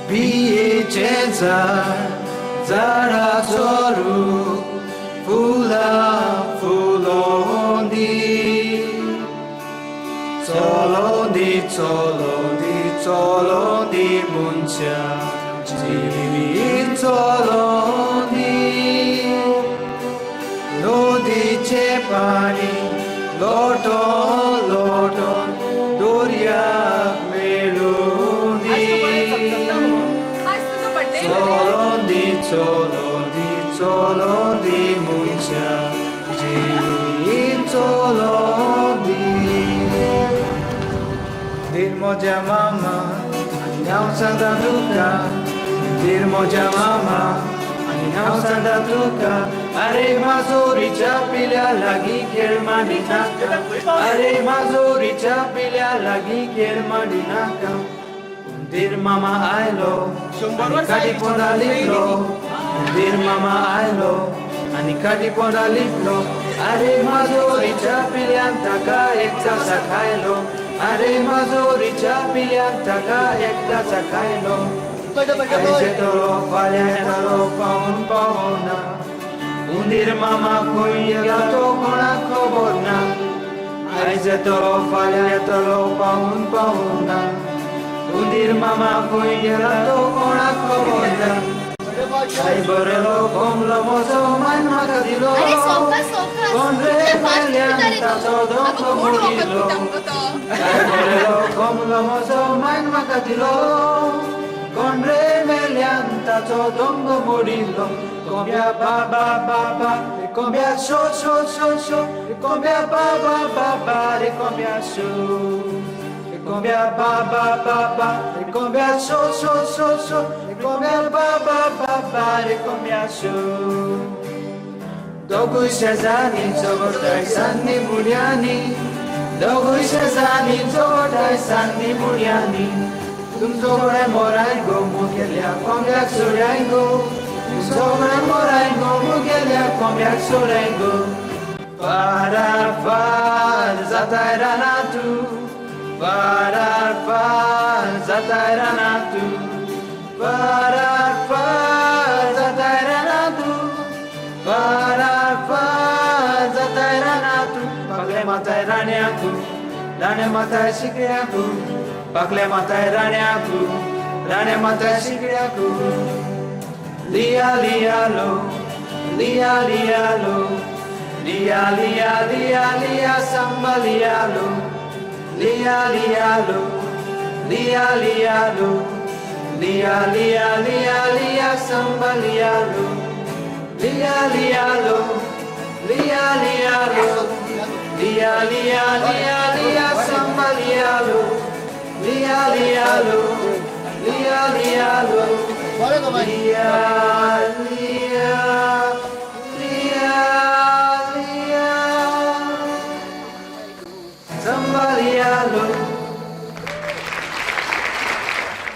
बियेचे झाडाचं रूप फुला फुलोंदी चलोंदी चलोंदी चलोंदी मुनच्या जीवित चलोंदी नदीचे पाणी लोटून लोटून दोर्याक मेळूंदी चलोंदी चलोंदी चलोंदी मुनच्या जीवित चलोंदी dir moja mama ani não sanda tuka dir moja mama ani não sanda tuka are mazuricha pilha lagi kermani naka are mazuricha pilha lagi kermani naka dir mama ailo kadi poda liplo dir mama ailo ani kadi poda liplo are mazuricha pilha taka ekta sakhailo अरे माजोरीच्या पिल्याक ताका एकदा सकायलो आयज येतलो फाल्यां येतलो पावून पावना उंदीर मामा खंय गेला तो कोणाक खबर ना आयज येतलो फाल्यां येतलो पावून पावना उंदीर मामा खंय गेला तो कोणाक खबर ना आय बरेलो कोंबलो म्हजो मान म्हाका दिलो कोण रे फाल्यां ताचो दोखो मोडिलो कोंबलो म्हजो मान म्हाका दिलो कोण रे मेल्यान ताचो दोंग मोडिलो कोंब्या बाबा बाबा रे कोंब्या शो शो शो शो रे कोंब्या बाबा बाबा रे कोंब्या शो रे कोंब्या बाबा बाबा रे कोंब्या शो शो शो शो रे कोंब्या बाबा बाबा रे कोंब्या शो दोगूय शेजारी चवटाय सान्नी बुड्यांनी दोगूय शेजारी चवटाय सान्नी बुड्यांनी तुमचो गळे मोराय गो मुगेल्या कोंब्याक सोड्याय गो तुमचो गळे मोराय गो मुगेल्या कोंब्याक सोड्याय गो फारार फार जाताय राना तूं फारार फार जाताय राना तूं फारार फार जाताय राना तूं फारार फार जाताय राना तूं पागले माताय राण्याकू राणे माताय शिकड्याकू पागले माताय राण्याकू राणे माताय शिकड्याकू लिया लिया लो लिया लिया लो लिया लिया लिया लिया samba लिया लो लिया लिया लो लिया लिया लो लिया लिया लिया लिया samba लिया लो लिया लिया लो लिया लिया लो लिया लिया लिया लिया samba लिया लो लिया लिया लो लिया लिया लो लिया लिया लिया लिया samba लिया लो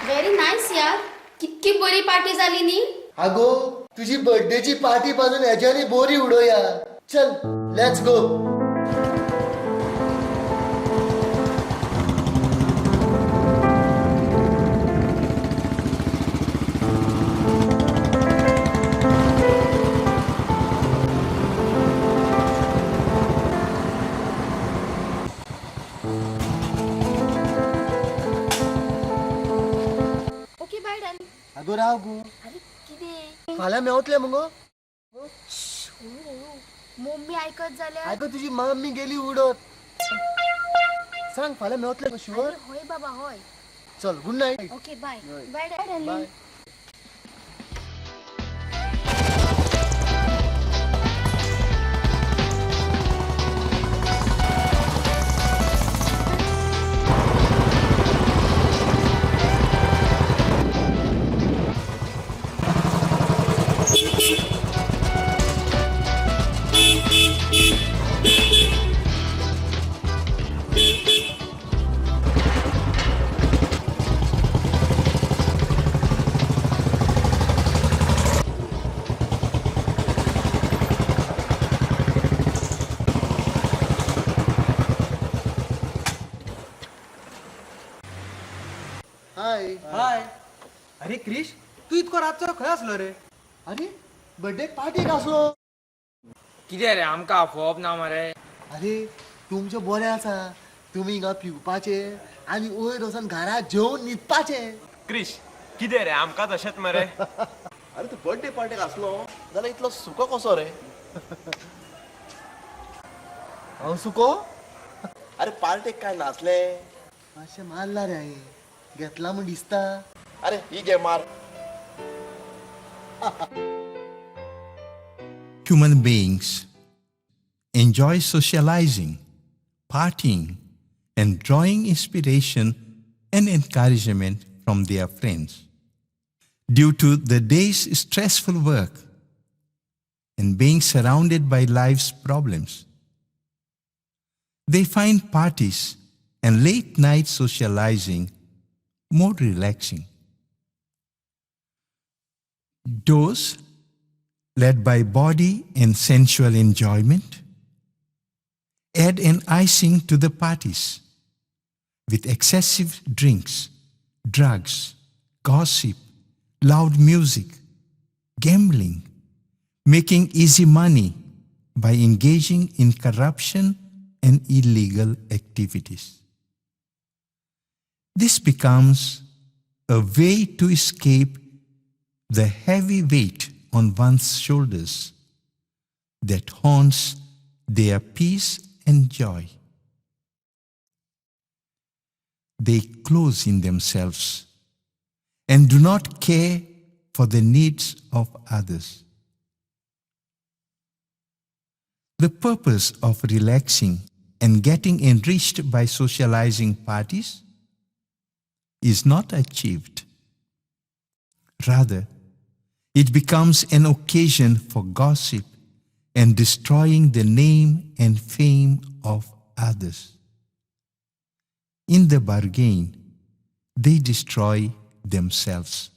व्हेरी नाईस यार कितकी बरी पार्टी झाली नी अगो तुझी बर्थडेची पार्टी पासून ह्याच्यानी बोरी उडोया चल let's go okay bye done अगो राव गो अरे किदे फाल्यां मेवतले मगो मम्मी ऐकत जाल्यार अगो तुझी मम्मी गेली उडत सांग फाल्यां मेवतले शुअर होय बाबा होय चल good night okay bye bye darling hi hi अरे क्रिश, तू इतको रातचो खंय आसलो रे? अरे बर्थडे पार्टीक आसलो. कितें रे आमकां आफोवप ना मरे? अरे तुमचे बरें आसा, तुमी हिंगा पिवपाचे आनी वयर वचून घरा जेवून न्हिदपाचे. क्रिश कितें रे आमकां तशेंच मरे. अरे तू बर्थडे पार्टीक आसलो जाल्यार इतलो सुको कसो रे? हांव सुको अरे पार्टेक काय नाचले? मातशें मारला रे हांवें, घेतला म्हूण दिसता. अरे ही घे मार. Human beings enjoy socializing, partying, and drawing inspiration and encouragement from their friends. Due to the day's stressful work and being surrounded by life's problems, they find parties and late night socializing more relaxing. Those led by body and sensual enjoyment add an icing to the parties with excessive drinks, drugs, gossip, loud music, gambling, making easy money by engaging in corruption and illegal activities. This becomes a way to escape the heavy weight on one's shoulders that haunts their peace and joy. They close in themselves and do not care for the needs of others. The purpose of relaxing and getting enriched by socializing parties is not achieved. Rather, it becomes an occasion for gossip and destroying the name and fame of others. In the bargain, they destroy themselves.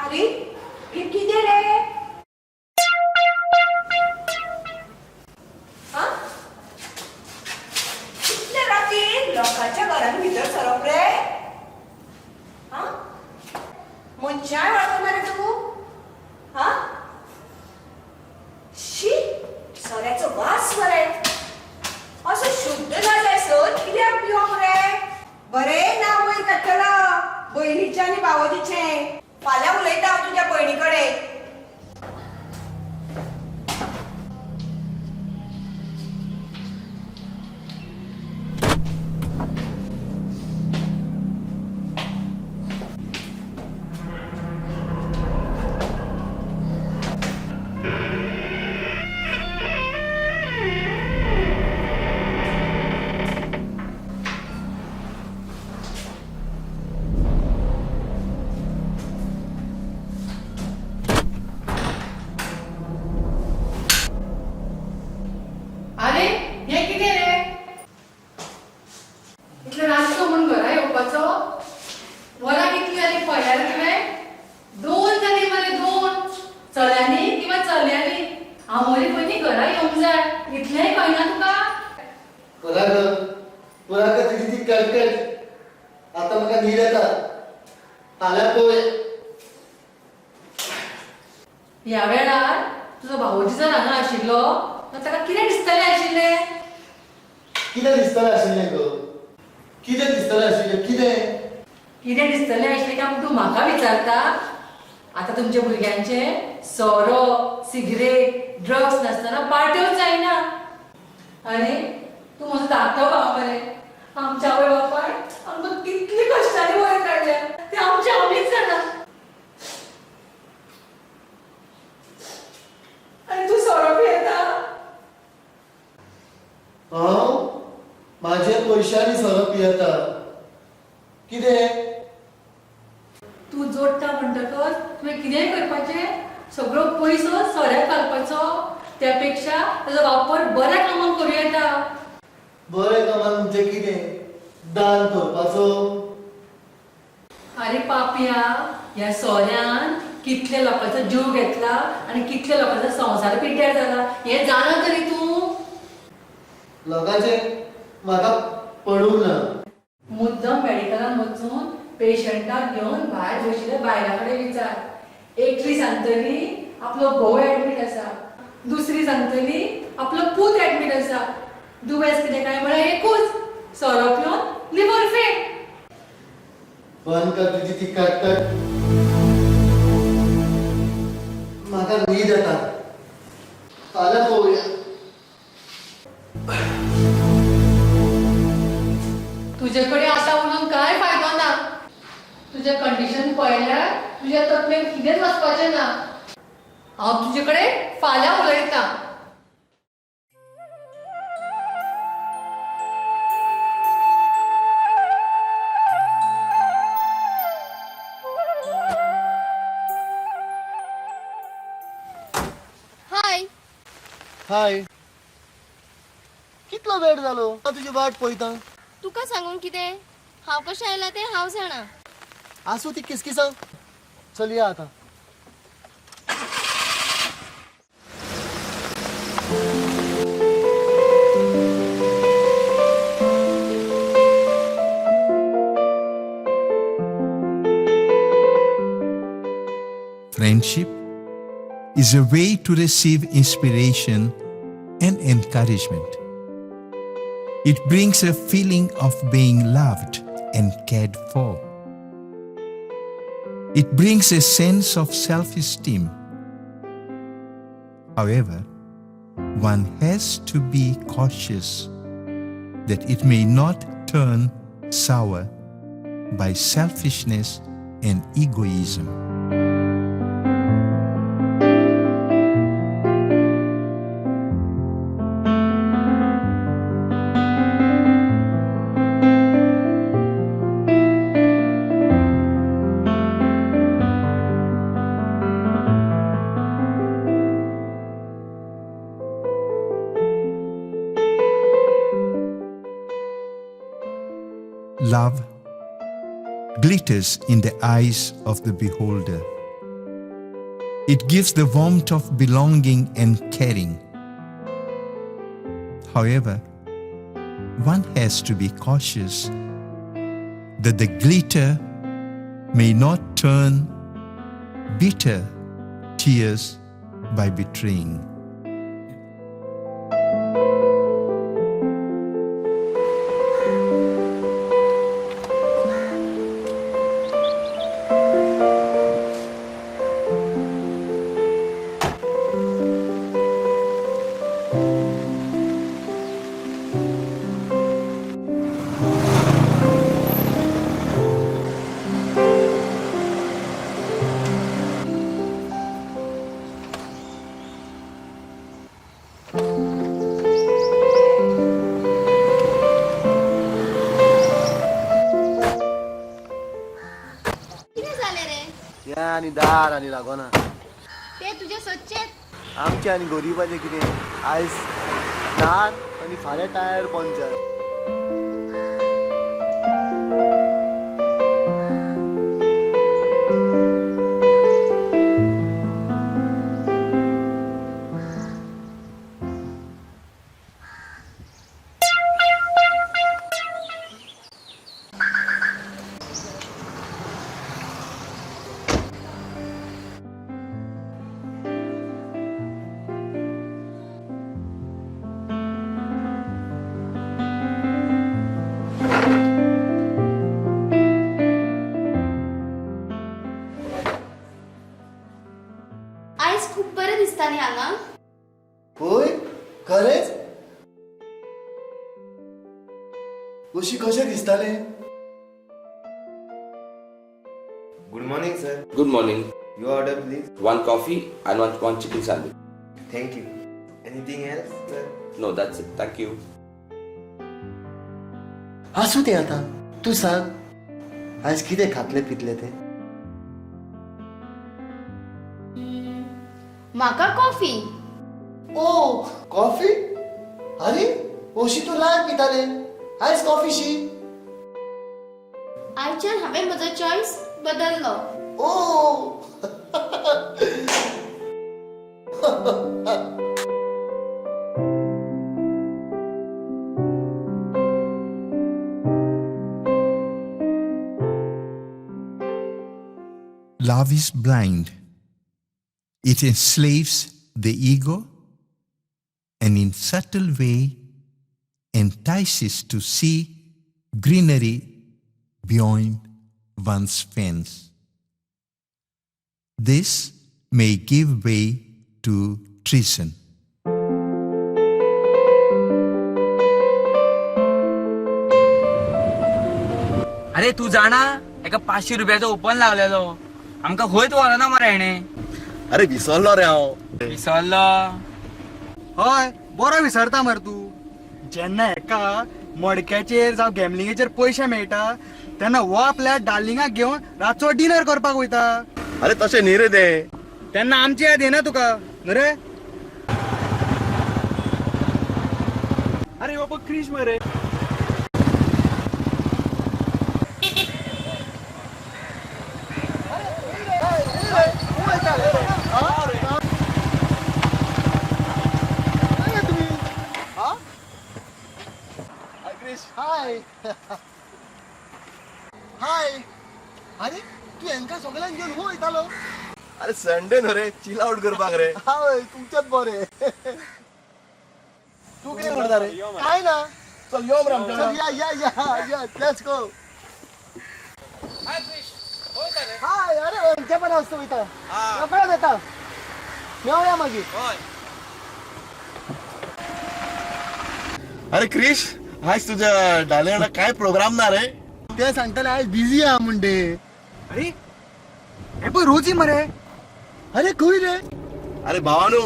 अरे हे किती रे? हा? इतल्या रातीन लोकांच्या घरान भितर सरप रे? हा? मनशाय वळखना रे तू? हा? शी, सोऱ्याचो वास मरे. असो शुद्ध जाल्यासर कित्याक पिवंक रे? बरें ना वयर काडटलो बयणीचें आनी भावजीचें. फाल्यां उलयता हांव तुज्या भयणी कडेन. अरे हे किती रे? इतलं रातचो म्हणून घरा येवपाक घेवपाचो वरां कितली जाली पळयल्यार तुवें 2 जाली मरे 2 चल्यांनी किंवा चल्यांनी आमोली पयलीं घरा येवंक जाय इतलेंय कळना तुका पुराक तुजी ती कटकट आता म्हाका न्हीद येता फाल्यां पळय ह्या वेळार तुजो भावोजी जर हांगा आशिल्लो तर ताका कितें दिसतलें आशिल्लें कितें दिसतलें आशिल्लें गो कितें दिसतलें आशिल्लें कितें दिसतलें आशिल्लें काय तूं म्हाका विचारता आतां तुमच्या भुरग्यांचे सोरो सिगरेट ड्रग्स नासतना पार्ट्योच जायना आनी तूं म्हजो धाकटो भाव मरे आमच्या आवय बापाय आमकां कितली कश्टांनी वयर काडल्या ते आमच्या आवडीच जाणा आनी तूं सोरो पियेता हांव म्हाजे पयशांनी सोरो पियेता कितें तूं जोडटा म्हणटकच तुवें कितेंय करपाचें सगळो पयसो सोऱ्याक घालपाचो त्या पेक्षा ताजो वापर बऱ्या कामाक करूं येता बरें कामाक म्हणजे कितें दान करपाचो अरे पापया ह्या सोऱ्यान कितले लोकांचो जीव घेतला आनी कितले लोकांचो संवसार पिड्ड्यार जाला हें जाणा तरी तूं लोकांचें म्हाका पडूंक ना मुद्दम मेडिकलान वचून पेशंटाक घेवन भायर बशिल्ल्या बायलां कडेन विचार एकली सांगतली आपलो घोव एडमीट आसा दुसरी सांगतली आपलो पूत एडमीट आसा दुयेंस कितें काय म्हळ्यार एकूच सोरो पिवन लिव्हर फेल बंद कर तुजी ती कटकट म्हाका न्हीद येता फाल्यां पळोवया तुजे कडेन आतां उलोवन कांय फायदो ना तुजें कंडिशन पळयल्यार तुज्या तकलेन कितेंच वचपाचें ना हांव तुजे कडेन फाल्यां उलयतां हाय कितलो वेळ जालो हांव तुजी वाट पळयतां तुका सांगून कितें हांव कशें आयलां तें हांव जाणा आसूं ती किसकिसां चल या आतां Friendship is a way to receive inspiration and encouragement. It brings a feeling of being loved and cared for. It brings a sense of self-esteem. However, one has to be cautious that it may not turn sour by selfishness and egoism. Love glitters in the eyes of the beholder. It gives the warmth of belonging and caring. However, one has to be cautious that the glitter may not turn bitter tears by betraying. आनी दार आनी लागोना ते तुजे सच्चेत आमचे आनी गरीबाचे कितें आयज दार आनी फाल्यां टायर पंचर हांगा. होय खरेंच अशी कशें दिसतालें. Good morning sir. Good morning. You order please. One coffee and one chicken sandwich. Thank you. Anything else sir. No, that's it. Thank you. असू दे आता तू सांग आज कितें खातले पितले ते. म्हाका कॉफी. ओ कॉफी. अरे अशी तू ल्हान पिताले आज कॉफीशी. आयच्यान हांवें म्हजो चॉयस बदललो. ओ Love is blind. It enslaves the ego and in subtle way entices to see greenery beyond one's fence. This may give way to treason. अरे तू जाणा एका 500 रुपयाचो ओपन लागलेलो आमका खंयच व्हरना मरे हेणे. अरे विसरलो रे हांव. विसरलो. हय बरो विसरता मरे तू. जेन्ना एका मडक्याचेर जावं गॅमलिंगेचेर पयशे मेळटा तेन्ना हो आपल्या डार्लिंगाक घेवन रातचो डिनर करपाक वयता. अरे तशें न्ही रे ते. तेन्ना आमची याद येना तुका न्हू रे. अरे बाबा क्रिश मरे. हाय हाय. अरे तू हेंका सगळ्यांक घेवन हो वयतालो. अरे संडे न्हू रे चिल आउट करपाक रे. हय तुमचेच बरे. तू कितें करता रे. काय ना चल यो मरे आमच्या चल या लेट्स गो. हाय अरे हेंचे पण असतो वयता. रोखडो येता मेवया मागीर. अरे क्रिश आज तुझ्या डार्लिंगाक काय प्रोग्राम ना रे. ते सांगताले आज बिझी आहा म्हणते. अरे हे पळय रोजी मरे. अरे खंय रे. अरे भावानू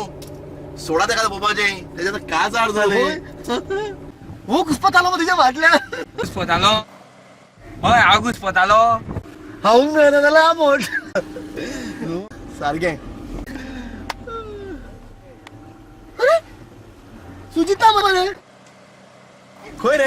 सोडा तेका पप्पाचें तेजे आतां काज आड जाले. हो घुसपतालो मग तुझ्या फाटल्या. घुसपतालो. हय हांव घुसपतालो. हांव मेळना जाल्यार आमोट. सारकें. अरे सुजिता मरे. खंय रे.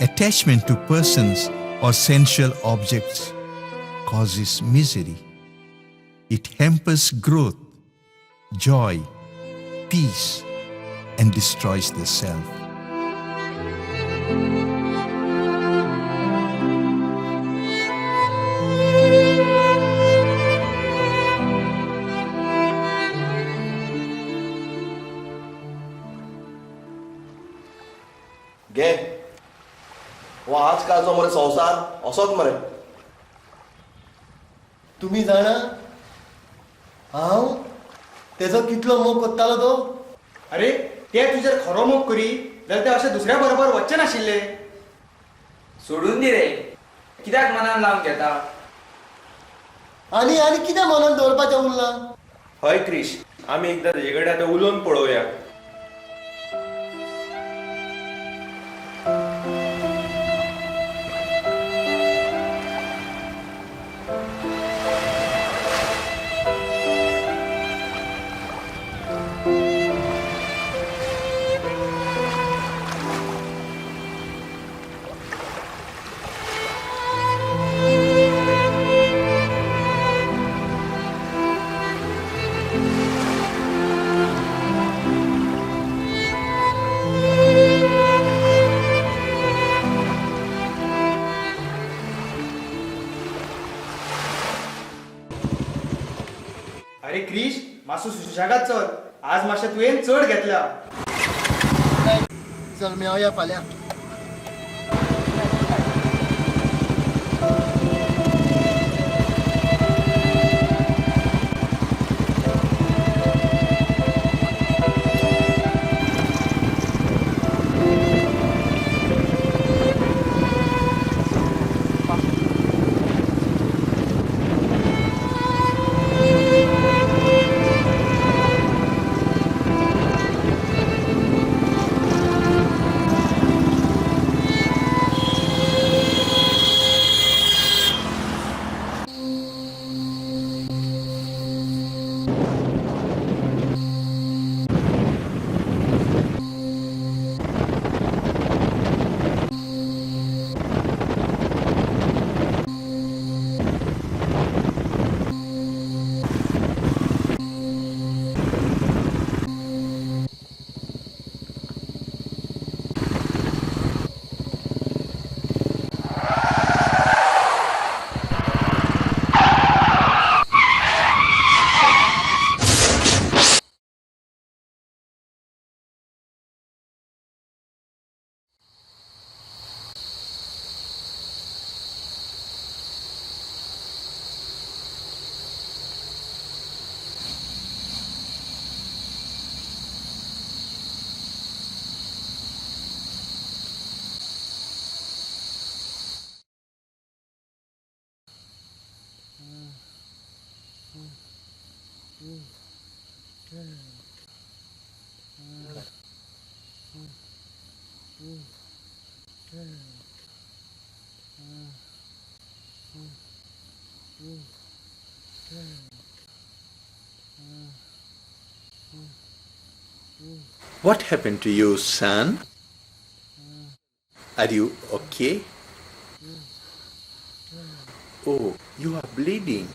Attachment to persons or sensual objects causes misery. It hampers growth, joy, peace, and destroys the self. घे हो आजकालचो मरे संवसार असोच मरे. तुम्ही जाणा हांव तेजो कितलो मोग करतालो तो. अरे ते तुजेर खरो मोग करी जाल्यार ते अशें दुसऱ्या बरोबर वच्चे नाशिल्ले. सोडून दी रे कित्याक मनान लावन घेता. आनी कितें मनान दवरपाचें उरलां. हय क्रिश आमी एकदां तेजे कडेन आतां उलोवन पळोवया. सुशेगाद चल. आज मातशें तुवें चड घेतल्या. चल मेळया फाल्यां. What happened to you, son? Are you okay? Oh, you are bleeding.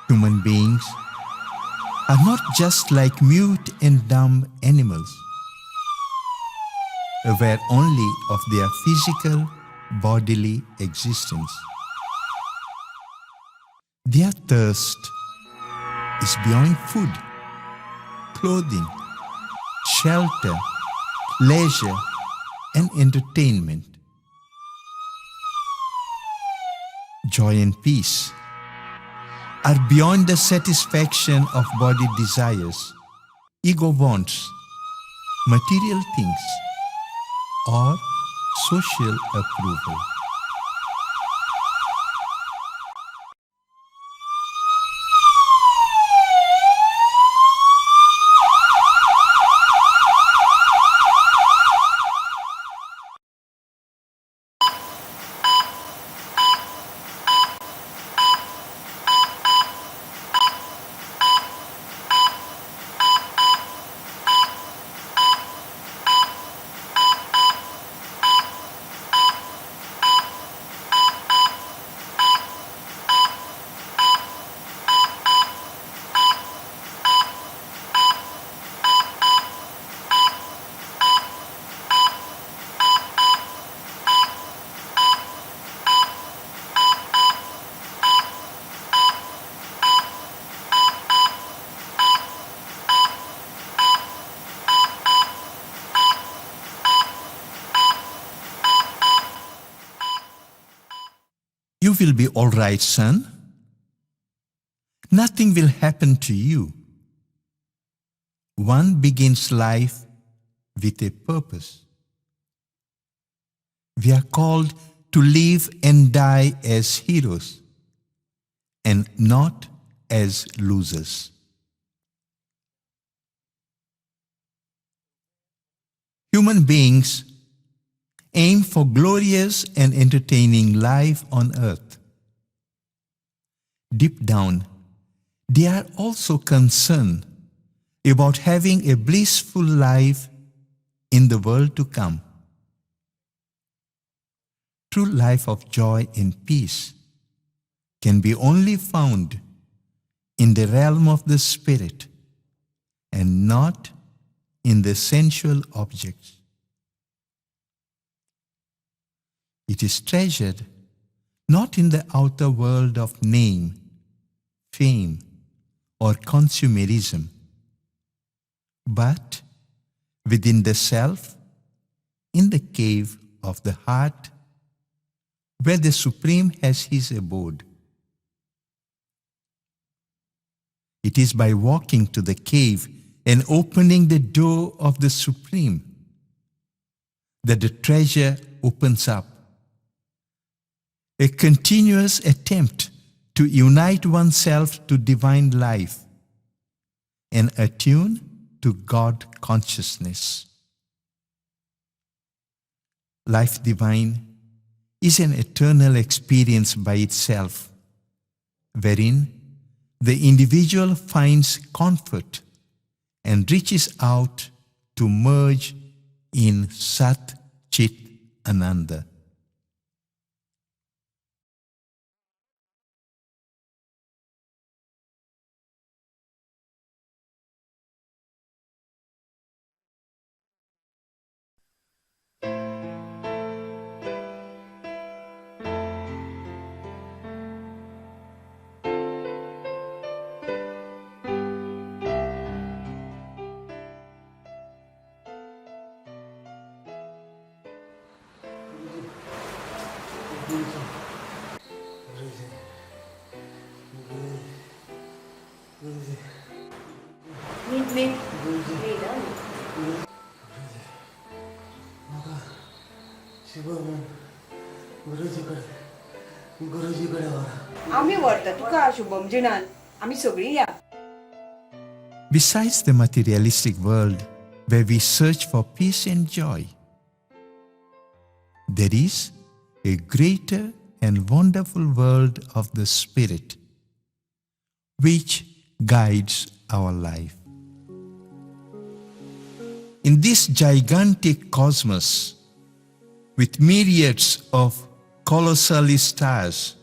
Human beings are not just like mute and dumb animals, aware only of their physical bodily existence. Their thirst is beyond food, clothing, shelter, leisure, and entertainment. Joy and peace are beyond the satisfaction of body desires, ego wants, material things, or social approval. You will be all right, son. Nothing will happen to you. One begins life with a purpose. We are called to live and die as heroes and not as losers. Human beings aim for glorious and entertaining life on earth. Deep down, they are also concerned about having a blissful life in the world to come. True life of joy and peace can be only found in the realm of the spirit and not in the sensual objects. It is treasured not in the outer world of name, fame, or consumerism, but within the self, in the cave of the heart, where the Supreme has his abode. It is by walking to the cave and opening the door of the Supreme that the treasure opens up. A continuous attempt to unite oneself to divine life and attune to God consciousness. Life divine is an eternal experience by itself, wherein the individual finds comfort and reaches out to merge in Sat Chit Ananda. आम्ही व्हरता तुका शुभम जिणान आम्ही सगळी या. Besides the materialistic world where we search for peace and joy, there is a greater and wonderful world of the Spirit which guides our life. In this gigantic cosmos, with myriads of colossal stars,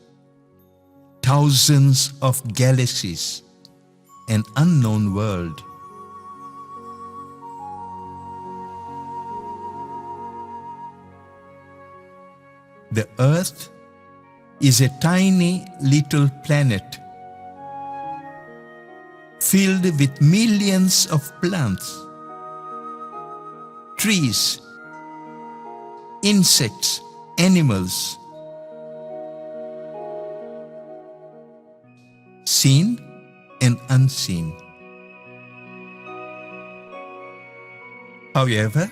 thousands of galaxies, an unknown world, The earth is a tiny little planet filled with millions of plants, trees, insects, animals, seen and unseen. However,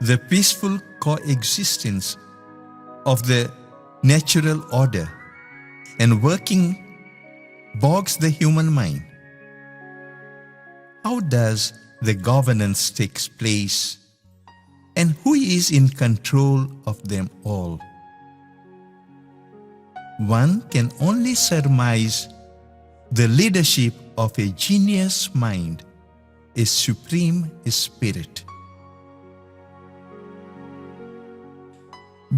the peaceful coexistence of the natural order and working bogs the human mind. How does the governance takes place, and who is in control of them all? One can only surmise the leadership of a genius mind, a supreme spirit.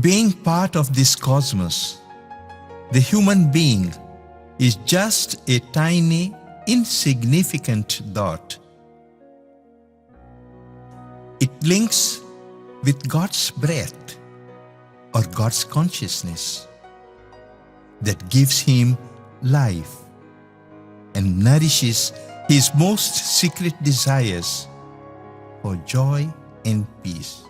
Being part of this cosmos, the human being is just a tiny, insignificant dot. It links with God's breath or God's consciousness that gives him life and nourishes his most secret desires for joy and peace.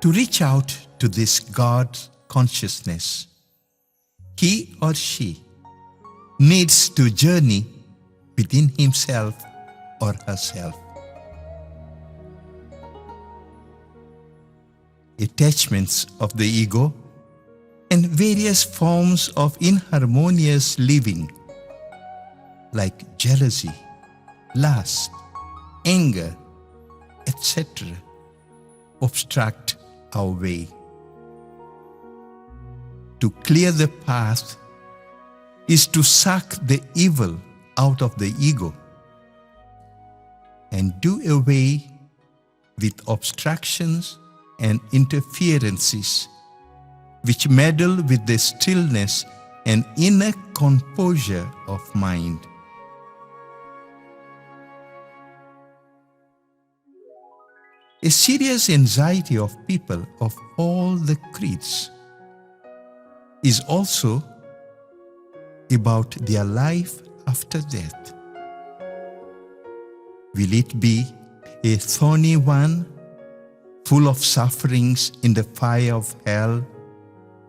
To reach out to this God consciousness, he or she needs to journey within himself or herself. Attachments of the ego and various forms of inharmonious living like jealousy, lust, anger, etc. obstruct our way. To clear the path is to suck the evil out of the ego and do away with obstructions and interferences which meddle with the stillness and inner composure of mind. A serious anxiety of people of all the creeds is also about their life after death. Will it be a thorny one, full of sufferings in the fire of hell,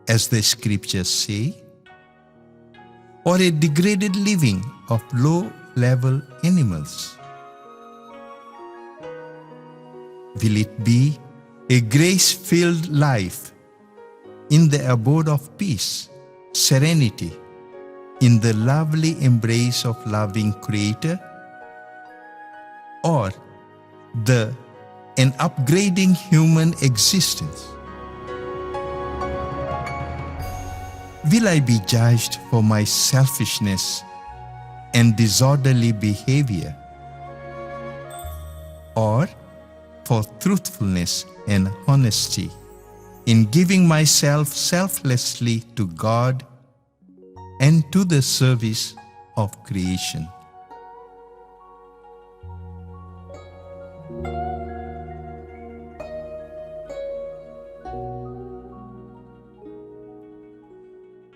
as the scriptures say, or a degraded living of low-level animals? Will it be a grace-filled life in the abode of peace, serenity, in the lovely embrace of loving Creator, or an upgrading human existence? Will I be judged for my selfishness and disorderly behavior, or for truthfulness and honesty in giving myself selflessly to God and to the service of creation?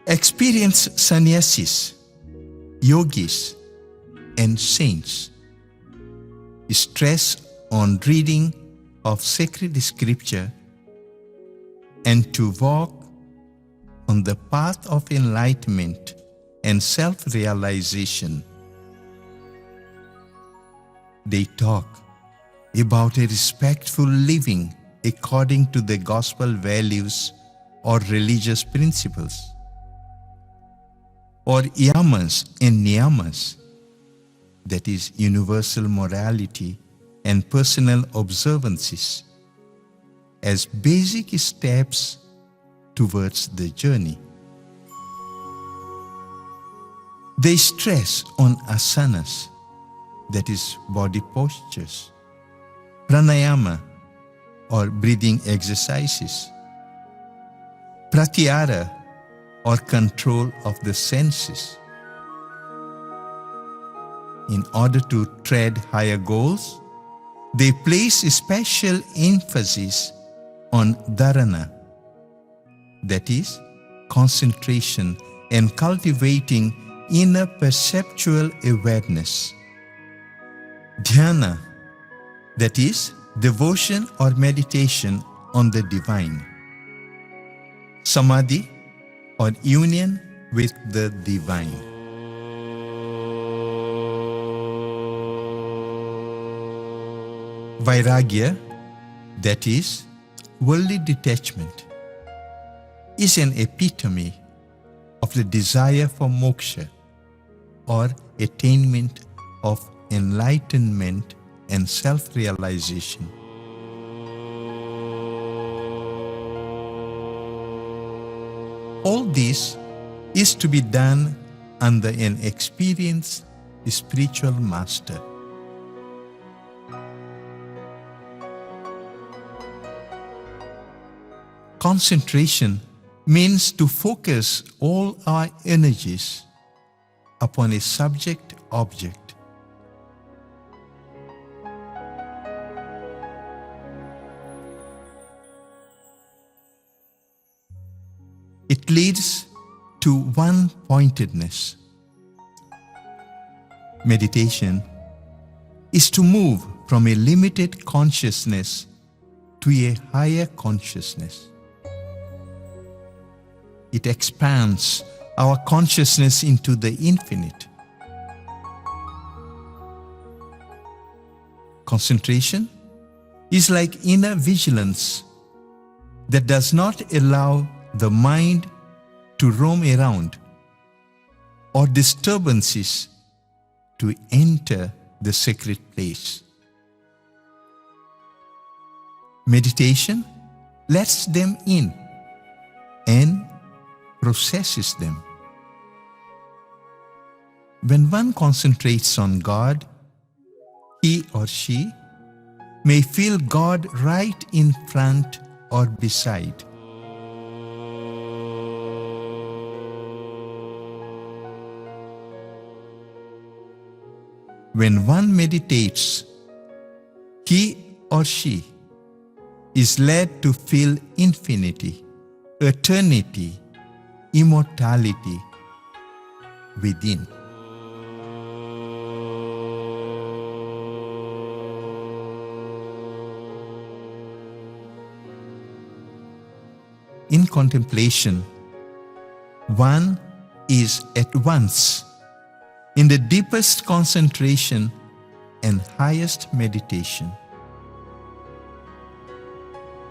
Experienced sannyasis, yogis, and saints stress on reading of sacred scripture and to walk on the path of enlightenment and self-realization. They talk about a respectful living according to the gospel values or religious principles, or yamas and niyamas, that is, universal morality and personal observances, as basic steps towards the journey. They stress on asanas, that is, body postures, pranayama, or breathing exercises, pratyahara, or control of the senses. In order to tread higher goals, they place special emphasis on dharana, that is, concentration and cultivating inner perceptual awareness. Dhyana, that is, devotion or meditation on the divine. Samadhi, or union with the divine. Vairagya, that is, worldly detachment, is an epitome of the desire for moksha, or attainment of enlightenment and self-realization. All this is to be done under an experienced spiritual master. Concentration means to focus all our energies upon a subject-object. It leads to one-pointedness. Meditation is to move from a limited consciousness to a higher consciousness. It expands our consciousness into the infinite. Concentration is like inner vigilance that does not allow the mind to roam around or disturbances to enter the sacred place. Meditation lets them in and processes them. When one concentrates on God, he or she may feel God right in front or beside. When one meditates, he or she is led to feel infinity, eternity, immortality within. In contemplation, one is at once in the deepest concentration and highest meditation.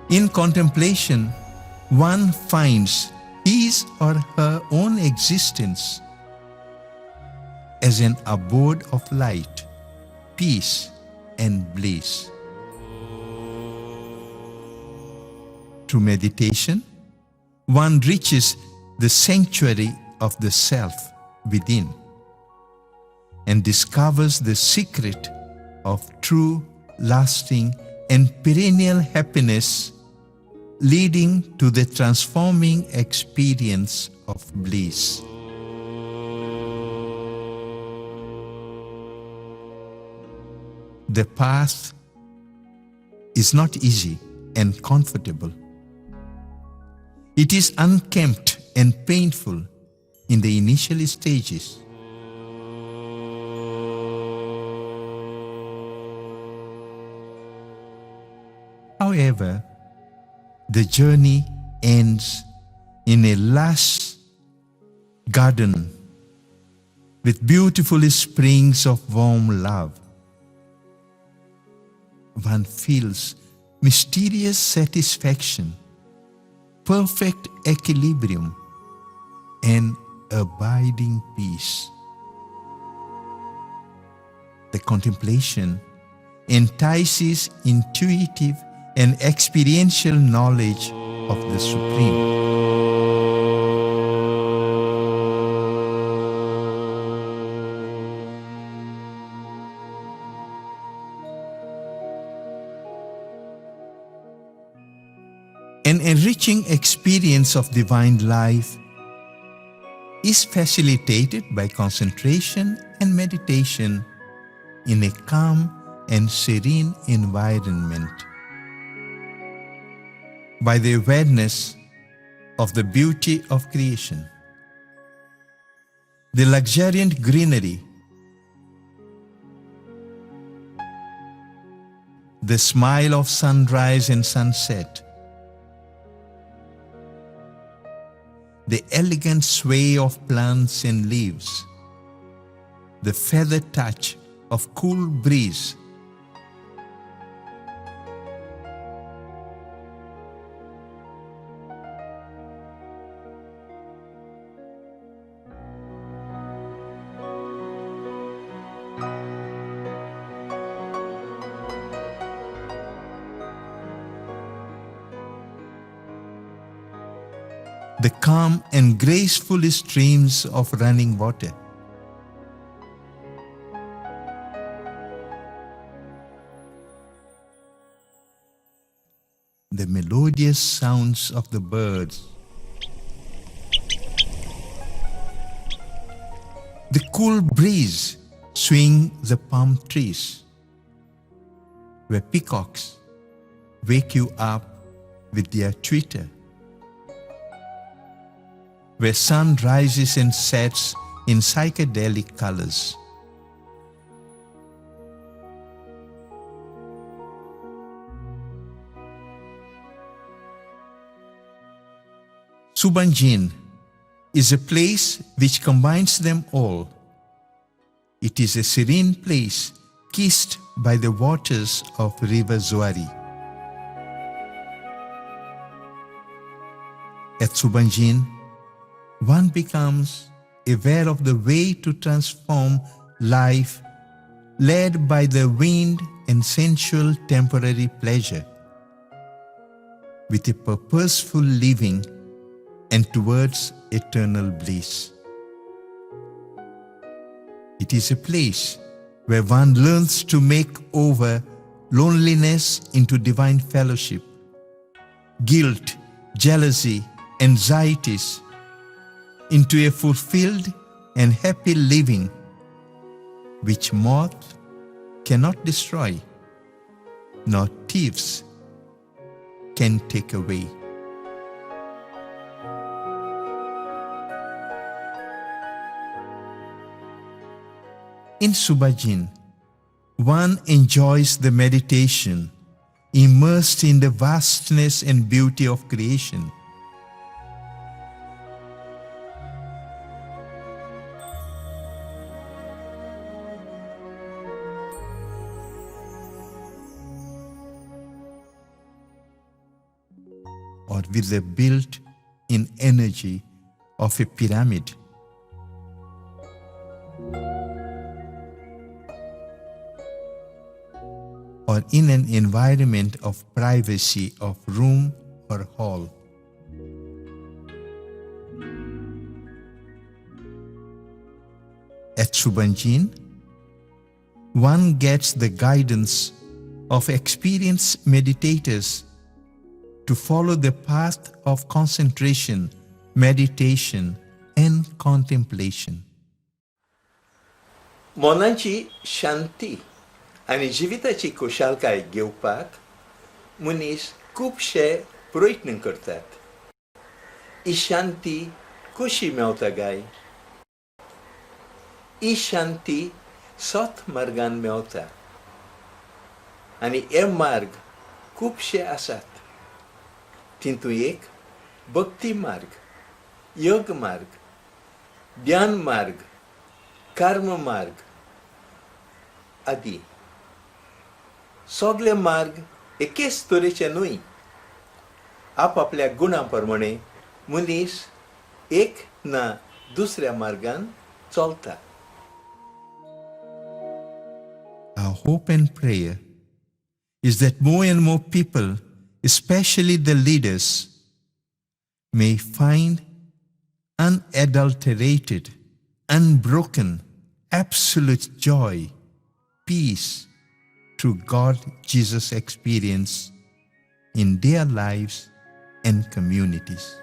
In contemplation, one finds his or her own existence as an abode of light, peace, and bliss. Through meditation, one reaches the sanctuary of the self within and discovers the secret of true, lasting, and perennial happiness, leading to the transforming experience of bliss. The path is not easy and comfortable. It is unkempt and painful in the initial stages. However, the journey ends in a lush garden with beautiful springs of warm love. One feels mysterious satisfaction, perfect equilibrium, and abiding peace. The contemplation entices intuitive and experiential knowledge of the Supreme. An enriching experience of divine life is facilitated by concentration and meditation in a calm and serene environment. by the awareness of the beauty of creation. The luxuriant greenery, the smile of sunrise and sunset, the elegant sway of plants and leaves, the feather touch of cool breeze, the calm and graceful streams of running water, the melodious sounds of the birds, the cool breeze swing the palm trees, where peacocks wake you up with their twitter, where sun rises and sets in psychedelic colors. Subanjin is a place which combines them all. It is a serene place kissed by the waters of river Zuari. At Subanjin, one becomes aware of the way to transform life led by the wind and sensual temporary pleasure with a purposeful living and towards eternal bliss. It is a place where one learns to make over loneliness into divine fellowship, guilt, jealousy, anxieties into a fulfilled and happy living which moth cannot destroy, nor thieves can take away. In Subajin, one enjoys the meditation immersed in the vastness and beauty of creation. Or with the built-in energy of a pyramid. Or in an environment of privacy of room or hall. At Subanjin, one gets the guidance of experienced meditators to follow the path of concentration, meditation, and contemplation. मोनाची शांती आणि जिविताची खुशालकाय घेवपाक मनीस खूबशे प्रयत्न करतात. ही शांती कशी मेवता गाय? ही शांती 7 मार्गान मेवता आणि हे मार्ग खूबशे आसात. तितून एक भक्ती मार्ग, योग मार्ग, ध्यान मार्ग, कर्म मार्ग आदी. सगळे मार्ग एकेच तरेचे न्हय. आपापल्या गुणां प्रमाणे मनीस एक ना दुसऱ्या मार्गान चलता. Our hope and prayer is that more and more people, especially the leaders, may find unadulterated, unbroken, absolute joy, peace through God Jesus experience in their lives and communities.